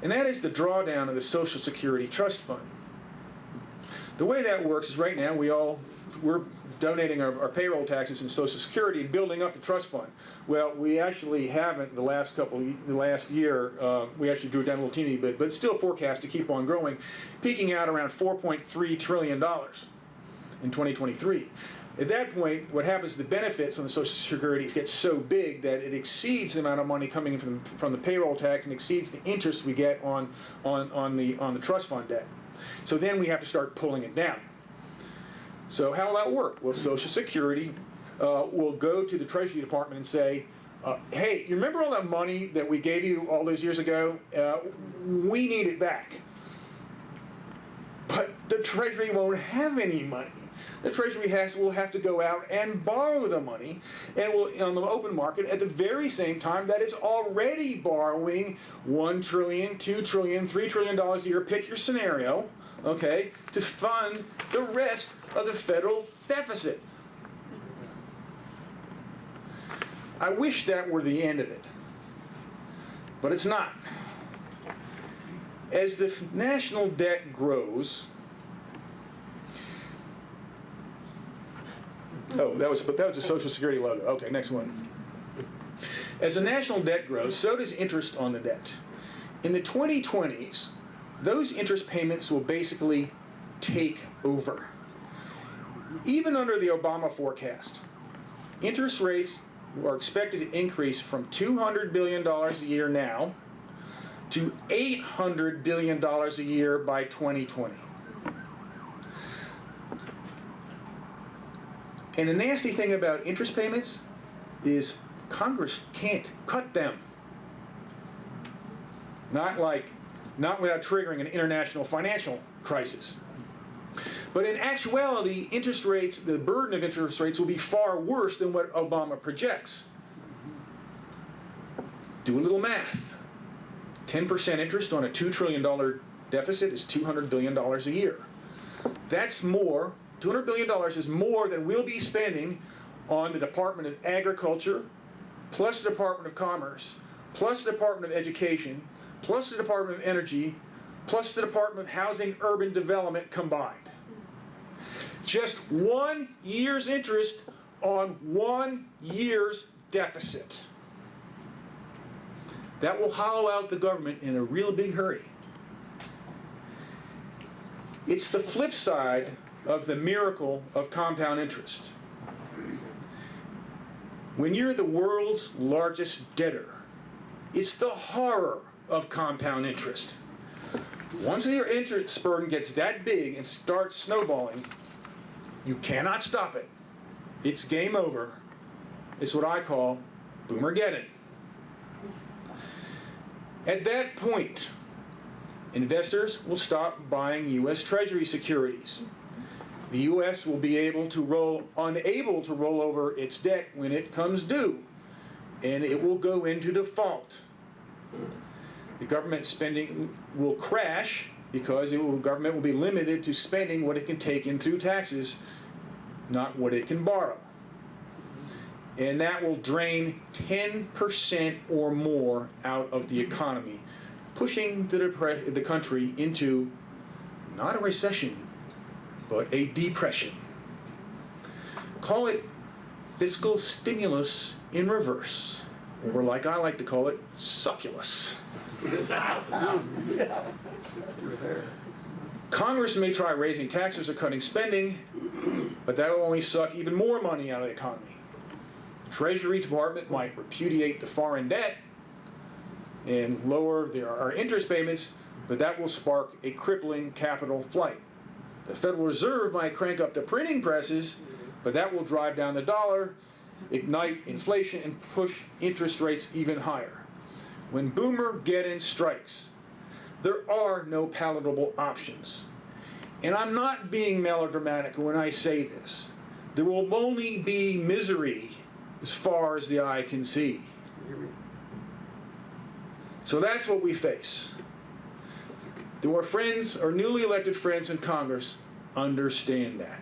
and that is the drawdown of the Social Security Trust Fund. The way that works is right now we're donating our payroll taxes and Social Security and building up the trust fund. Well, we actually haven't the last year. We actually drew it down a little teeny bit, but it's still forecast to keep on growing, peaking out around $4.3 trillion in 2023. At that point, what happens, the benefits on the Social Security get so big that it exceeds the amount of money coming in from the payroll tax and exceeds the interest we get on the trust fund debt. So then we have to start pulling it down. So how will that work? Well, Social Security will go to the Treasury Department and say, hey, you remember all that money that we gave you all those years ago? We need it back. But the Treasury won't have any money. The Treasury will have to go out and borrow the money, and will on the open market at the very same time that is already borrowing $1 trillion, $2 trillion, $3 trillion a year, pick your scenario, okay, to fund the rest of the federal deficit. I wish that were the end of it, but it's not. As the national debt grows, oh, that was the Social Security logo. Okay, next one. As the national debt grows, so does interest on the debt. In the 2020s, those interest payments will basically take over. Even under the Obama forecast, interest rates are expected to increase from $200 billion a year now to $800 billion a year by 2020. And the nasty thing about interest payments is Congress can't cut them. Not without triggering an international financial crisis. But in actuality, interest rates, the burden of interest rates will be far worse than what Obama projects. Do a little math. 10% interest on a $2 trillion deficit is $200 billion a year. That's more. $200 billion is more than we'll be spending on the Department of Agriculture, plus the Department of Commerce, plus the Department of Education, plus the Department of Energy, plus the Department of Housing Urban Development combined. Just 1 year's interest on 1 year's deficit. That will hollow out the government in a real big hurry. It's the flip side of the miracle of compound interest. When you're the world's largest debtor, it's the horror of compound interest. Once your interest burden gets that big and starts snowballing, you cannot stop it. It's game over. It's what I call Boomergeddon. At that point, investors will stop buying U.S. Treasury securities. The U.S. will be unable to roll over its debt when it comes due, and it will go into default. The government spending will crash because the government will be limited to spending what it can take in through taxes, not what it can borrow. And that will drain 10% or more out of the economy, pushing the country into not a recession, but a depression. Call it fiscal stimulus in reverse, or like I like to call it, succulus. Congress may try raising taxes or cutting spending, but that will only suck even more money out of the economy. The Treasury Department might repudiate the foreign debt and lower our interest payments, but that will spark a crippling capital flight. The Federal Reserve might crank up the printing presses, but that will drive down the dollar, ignite inflation, and push interest rates even higher. When Boomergeddon strikes, there are no palatable options. And I'm not being melodramatic when I say this. There will only be misery as far as the eye can see. So that's what we face. Our friends, our newly elected friends in Congress, understand that.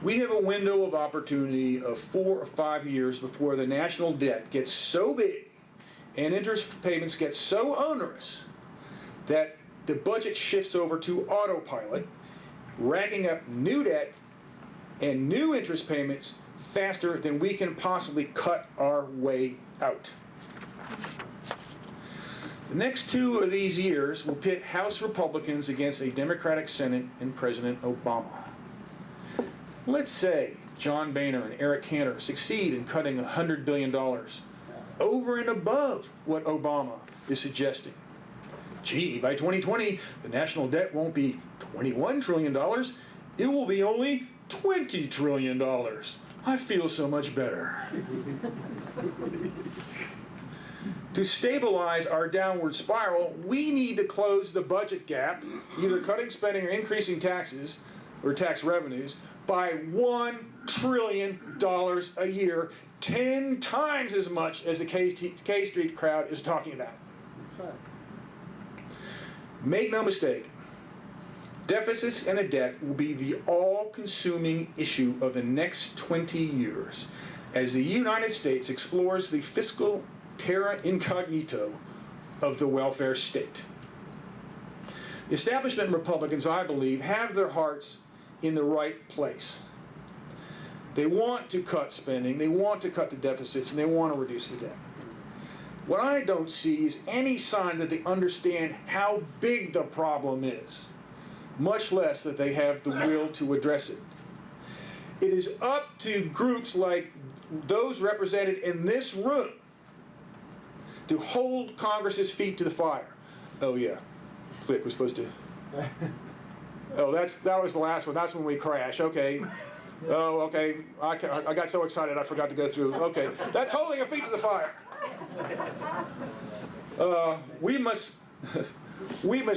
We have a window of opportunity of 4 or 5 years before the national debt gets so big and interest payments get so onerous that the budget shifts over to autopilot, racking up new debt and new interest payments faster than we can possibly cut our way out. The next 2 of these years will pit House Republicans against a Democratic Senate and President Obama. Let's say John Boehner and Eric Cantor succeed in cutting $100 billion over and above what Obama is suggesting. Gee, by 2020, the national debt won't be $21 trillion, it will be only $20 trillion. I feel so much better. To stabilize our downward spiral, we need to close the budget gap, either cutting spending or increasing taxes, or tax revenues, by $1 trillion a year, 10 times as much as the K Street crowd is talking about. Make no mistake, deficits and the debt will be the all-consuming issue of the next 20 years as the United States explores the fiscal terra incognito of the welfare state. The establishment Republicans, I believe, have their hearts in the right place. They want to cut spending, they want to cut the deficits, and they want to reduce the debt. What I don't see is any sign that they understand how big the problem is, much less that they have the will to address it. It is up to groups like those represented in this room to hold Congress's feet to the fire. Oh yeah, click, we're supposed to. Oh, that was the last one. That's when we crash. Okay. Oh, okay. I got so excited I forgot to go through. Okay, that's holding your feet to the fire. We must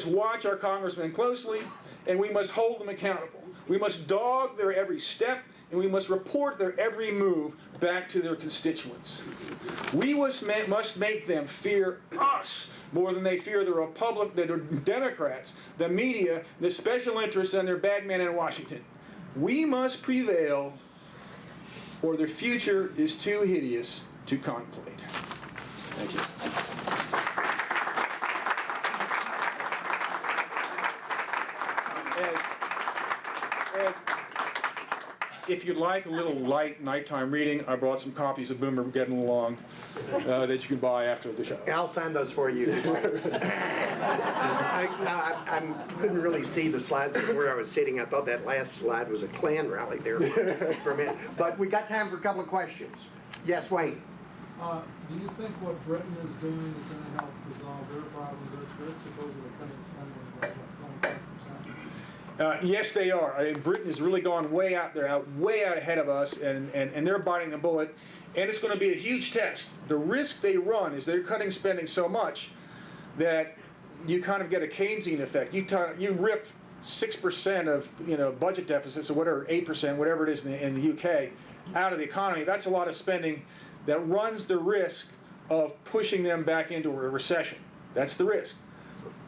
watch our congressmen closely, and we must hold them accountable. We must dog their every step, and we must report their every move back to their constituents. We must make them fear us more than they fear the Democrats, the media, the special interests, and their bagmen in Washington. We must prevail, or their future is too hideous to contemplate. Thank you. And if you'd like a little light nighttime reading, I brought some copies of Boomergeddon along that you can buy after the show. I'll sign those for you. I couldn't really see the slides from where I was sitting. I thought that last slide was a Klan rally there for a minute. But we got time for a couple of questions. Yes, Wayne. Do you think what Britain is doing is going to help resolve their problems? They're supposedly cutting spending by 25%. Yes, they are. I mean, Britain has really gone way out ahead of us, and they're biting the bullet. And it's going to be a huge test. The risk they run is they're cutting spending so much that you kind of get a Keynesian effect. You rip 6% of budget deficits or whatever, 8%, whatever it is in the UK, out of the economy. That's a lot of spending that runs the risk of pushing them back into a recession. That's the risk.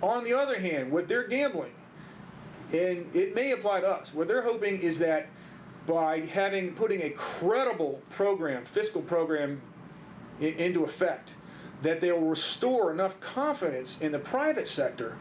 On the other hand, what they're gambling, and it may apply to us, what they're hoping is that by putting a credible program, fiscal program into effect, that they will restore enough confidence in the private sector.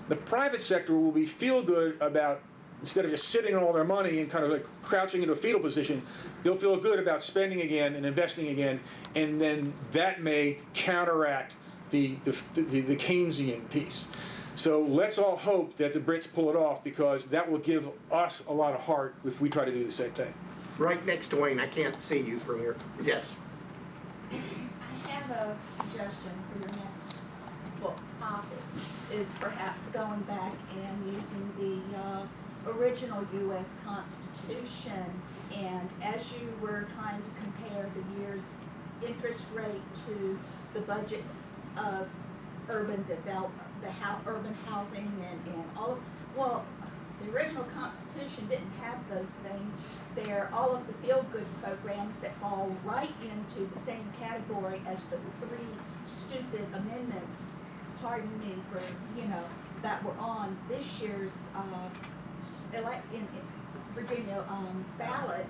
The private sector will feel good about, instead of just sitting on all their money and kind of like crouching into a fetal position, they'll feel good about spending again and investing again, and then that may counteract the Keynesian piece. So let's all hope that the Brits pull it off, because that will give us a lot of heart if we try to do the same thing. Right next to Wayne. I can't see you from here. Yes. I have a suggestion for your next book topic, is perhaps going back and using the original U.S. Constitution, and as you were trying to compare the year's interest rate to the budgets of urban development, urban housing and all of, well, the original Constitution didn't have those things. They're all of the feel-good programs that fall right into the same category as the 3 stupid amendments, pardon me, for, that were on this year's in Virginia ballot.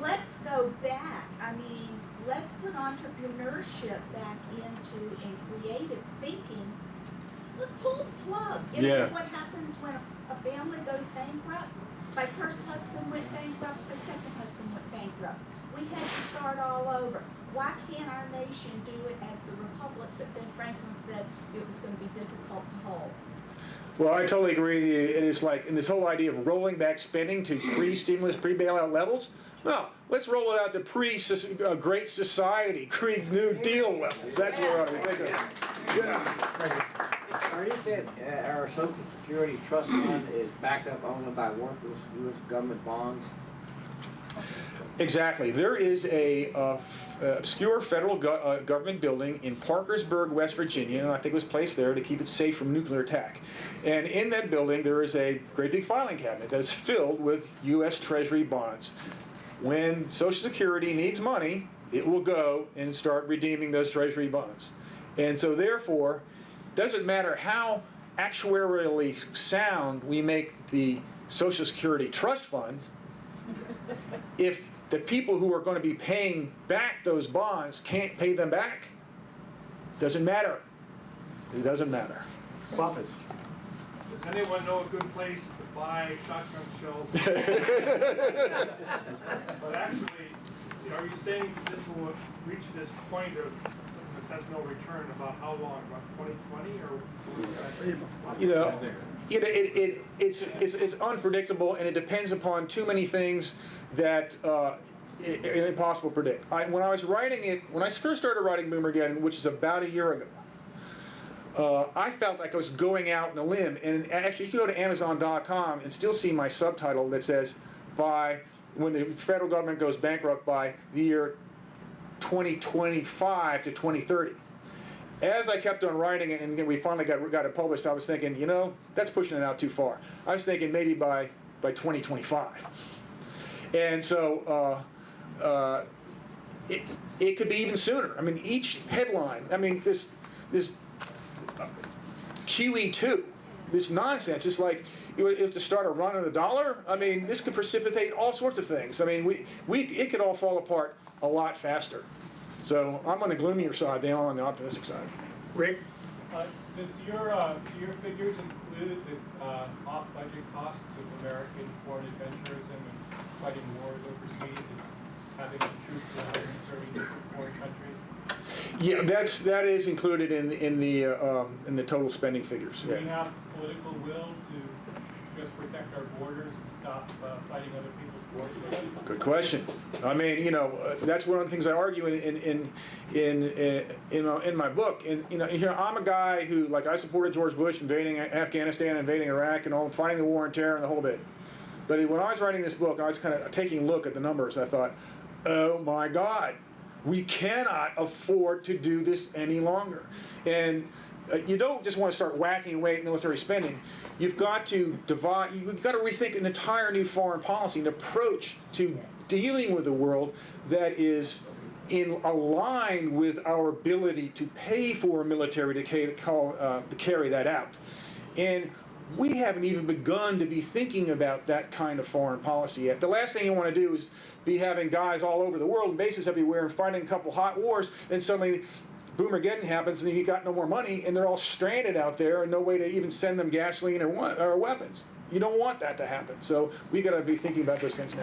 Let's go back. I mean, let's put entrepreneurship back into creative thinking, let's pull the plug. You Yeah. know what happens when a family goes bankrupt? My first husband went bankrupt, my second husband went bankrupt. We had to start all over. Why can't our nation do it as the republic that Ben Franklin said it was going to be difficult to hold? Well, I totally agree with you. And it's like, and this whole idea of rolling back spending to pre-stimulus, pre-bailout levels. No, let's roll it out to pre-Great Society, pre-New Deal levels. That's what I think of. Yeah. Are you saying our Social Security trust fund is backed up only by worthless U.S. government bonds? Exactly. There is a obscure federal government building in Parkersburg, West Virginia, and I think it was placed there to keep it safe from nuclear attack. And in that building, there is a great big filing cabinet that is filled with U.S. Treasury bonds. When Social Security needs money, it will go and start redeeming those Treasury bonds. And so therefore, doesn't matter how actuarially sound we make the Social Security Trust Fund, if the people who are going to be paying back those bonds can't pay them back, doesn't matter. It doesn't matter. Buffett. Does anyone know a good place to buy shotgun shells? But actually, are you saying this will reach this point of, in a sense, no return about how long? About 2020 or? You know, it's unpredictable, and it depends upon too many things that it's impossible to predict. When I was writing it, when I first started writing Boomergeddon, which is about a year ago, I felt like I was going out on a limb. And actually, if you go to Amazon.com and still see my subtitle that says, when the federal government goes bankrupt by the year 2025 to 2030. As I kept on writing it and we finally got it published, I was thinking, you know, that's pushing it out too far. I was thinking maybe by 2025. And so it could be even sooner. I mean, each headline, I mean, this QE2, this nonsense, it's like you have to start a run on the dollar. I mean, this could precipitate all sorts of things. I mean, it could all fall apart a lot faster. So I'm on the gloomier side, they are on the optimistic side. Rick? Does your figures include the off-budget costs of American foreign adventurism and fighting wars overseas and having troops in 130 different foreign countries? Yeah, that is included in the total spending figures. Do we Yeah. have political will to just protect our borders and stop fighting other people's wars? Good question. I mean, you know, that's one of the things I argue in my book. And you know, I'm a guy who, like, I supported George Bush invading Afghanistan, invading Iraq, and all, fighting the war on terror and the whole bit. But when I was writing this book, I was kind of taking a look at the numbers. I thought, oh my God, we cannot afford to do this any longer. And you don't just want to start whacking away at military spending. You've got to you've got to rethink an entire new foreign policy, an approach to dealing with the world that is aligned with our ability to pay for a military to carry that out. And we haven't even begun to be thinking about that kind of foreign policy yet. The last thing you want to do is be having guys all over the world and bases everywhere and fighting a couple hot wars, and suddenly Boomergeddon happens and you got no more money and they're all stranded out there and no way to even send them gasoline or weapons. You don't want that to happen. So we got to be thinking about those things now.